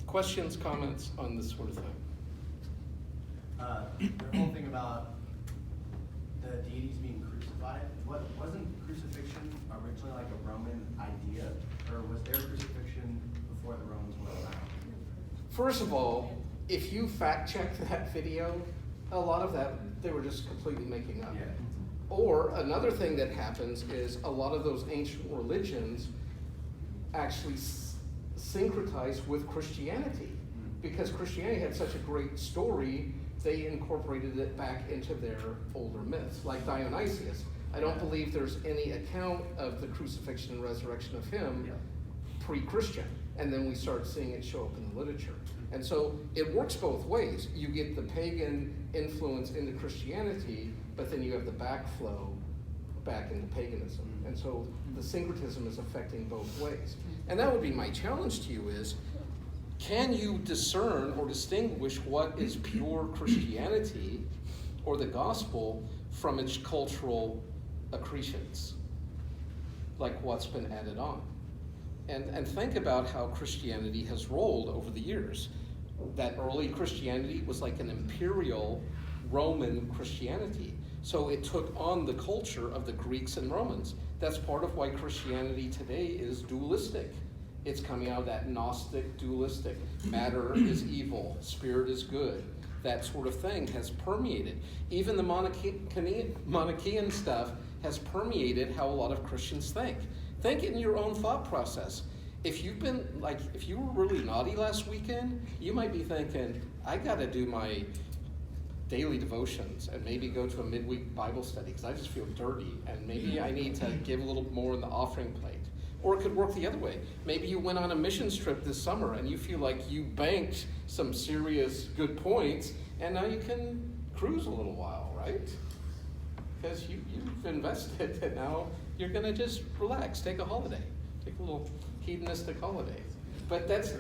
questions, comments on this sort of thing? The whole thing about the deities being crucified, wasn't crucifixion originally like a Roman idea, or was there crucifixion before the Romans went around? First of all, if you fact check that video, a lot of that they were just completely making up. Yeah. Or another thing that happens is a lot of those ancient religions actually syncretize with Christianity. Because Christianity had such a great story, they incorporated it back into their older myths, like Dionysius. I don't believe there's any account of the crucifixion and resurrection of him pre-Christian. And then we start seeing it show up in the literature. And so it works both ways. You get the pagan influence into Christianity, but then you have the backflow back into paganism. And so the syncretism is affecting both ways. And that would be my challenge to you is, can you discern or distinguish what is pure Christianity or the gospel from its cultural accretions, like what's been added on? And think about how Christianity has rolled over the years. That early Christianity was like an imperial Roman Christianity. So it took on the culture of the Greeks and Romans. That's part of why Christianity today is dualistic. It's coming out of that Gnostic dualistic. Matter is evil, spirit is good. That sort of thing has permeated. Even the Manichaean stuff has permeated how a lot of Christians think. Think in your own thought process. If you were really naughty last weekend, you might be thinking, I gotta do my daily devotions and maybe go to a midweek Bible study because I just feel dirty and maybe I need to give a little more in the offering plate. Or it could work the other way. Maybe you went on a missions trip this summer and you feel like you banked some serious good points and now you can cruise a little while, right? Because you've invested and now you're gonna just relax, take a holiday, take a little hedonistic holiday. But that's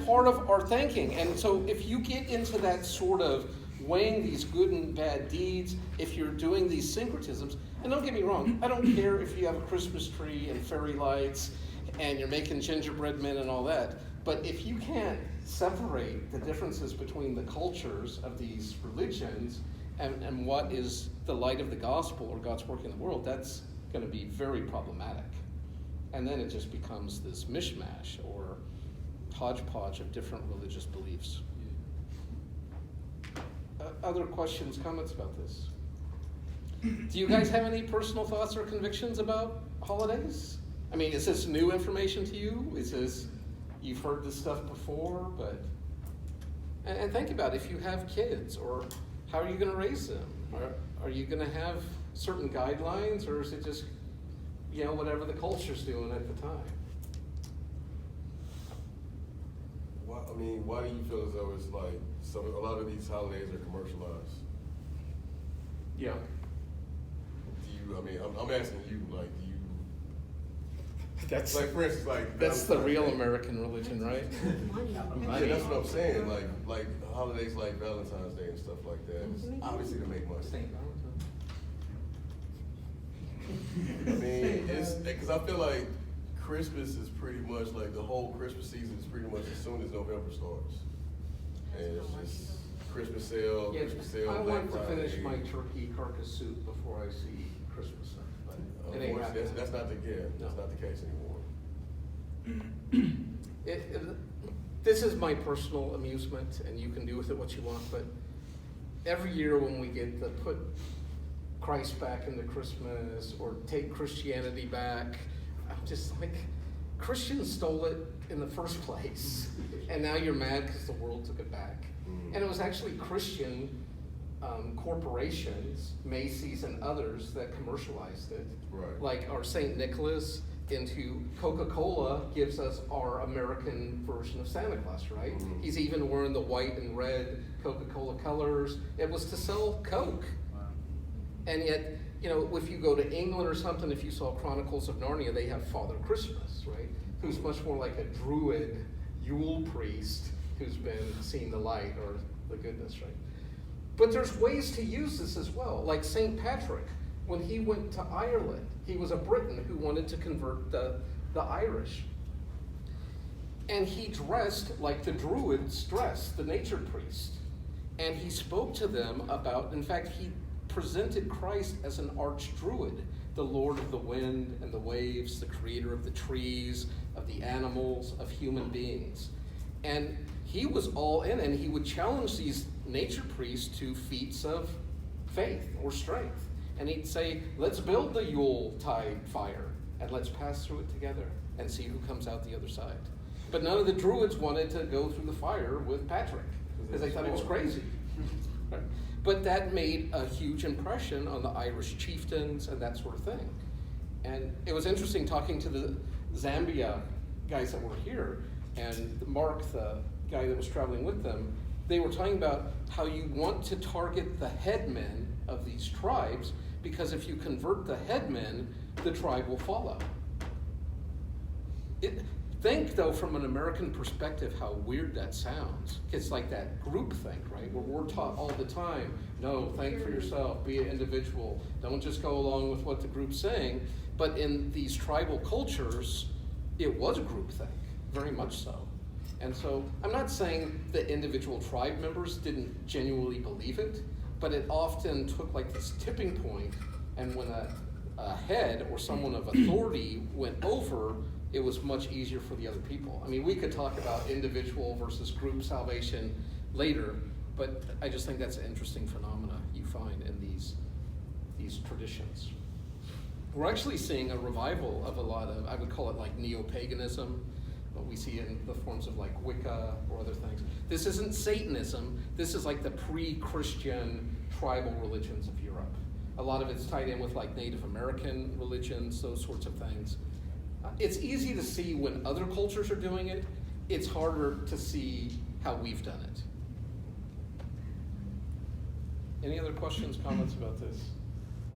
part of our thinking. And so if you get into that sort of weighing these good and bad deeds, if you're doing these syncretisms, and don't get me wrong, I don't care if you have a Christmas tree and fairy lights and you're making gingerbread men and all that, but if you can't separate the differences between the cultures of these religions and what is the light of the gospel or God's work in the world, that's going to be very problematic. And then it just becomes this mishmash or hodgepodge of different religious beliefs. Other questions, comments about this? Do you guys have any personal thoughts or convictions about holidays? I mean, is this new information to you? Is this, you've heard this stuff before, but, and think about if you have kids, or how are you going to raise them? Are you going to have certain guidelines, or is it just, whatever the culture's doing at the time? Why do you feel as though it's like a lot of these holidays are commercialized? Yeah. I'm asking you, do you? That's like, for instance, that's the real American religion, right? Yeah, that's what I'm saying. Like holidays like Valentine's Day and stuff like that. It's obviously to make money. It's because I feel like Christmas is pretty much like the whole Christmas season is pretty much as soon as November starts. And it's just Christmas sale, I want to finish my turkey carcass soup before I see Christmas. But it ain't happening. That's not the case anymore. This is my personal amusement, and you can do with it what you want, but every year when we get to put Christ back into Christmas or take Christianity back, I'm just like, Christians stole it in the first place, and now you're mad because the world took it back. And it was actually Christian corporations, Macy's and others, that commercialized it. Right. Like our St. Nicholas into Coca-Cola gives us our American version of Santa Claus, right? Mm-hmm. He's even wearing the white and red Coca-Cola colors. It was to sell Coke. Wow. And yet, if you go to England or something, if you saw Chronicles of Narnia, they have Father Christmas, right? Who's much more like a druid Yule priest who's been seeing the light or the goodness, right? But there's ways to use this as well. Like St. Patrick, when he went to Ireland, he was a Briton who wanted to convert the Irish. And he dressed like the Druids dressed, the nature priest. And he spoke to them about, in fact, he presented Christ as an arch-druid, the Lord of the wind and the waves, the creator of the trees, of the animals, of human beings. And he was all in, and he would challenge these nature priests to feats of faith or strength. And he'd say, let's build the Yuletide fire, and let's pass through it together and see who comes out the other side. But none of the Druids wanted to go through the fire with Patrick, because they thought he was crazy. Right? But that made a huge impression on the Irish chieftains and that sort of thing. And it was interesting talking to the Zambia guys that were here, and Mark, the guy that was traveling with them, they were talking about how you want to target the headmen of these tribes, because if you convert the headmen, the tribe will follow. Think, though, from an American perspective, how weird that sounds. It's like that group think, right? Where we're taught all the time, no, think for yourself, be an individual. Don't just go along with what the group's saying. But in these tribal cultures, it was a group think, very much so. And so I'm not saying that individual tribe members didn't genuinely believe it, but it often took like this tipping point, and when a head or someone of authority went over, it was much easier for the other people. I mean, we could talk about individual versus group salvation later, but I just think that's an interesting phenomena you find in these traditions. We're actually seeing a revival of a lot of, I would call it like neo-paganism, but we see it in the forms of like Wicca or other things. This isn't Satanism, this is like the pre-Christian tribal religions of Europe. A lot of it's tied in with like Native American religions, those sorts of things. It's easy to see when other cultures are doing it. It's harder to see how we've done it. Any other questions, comments about this?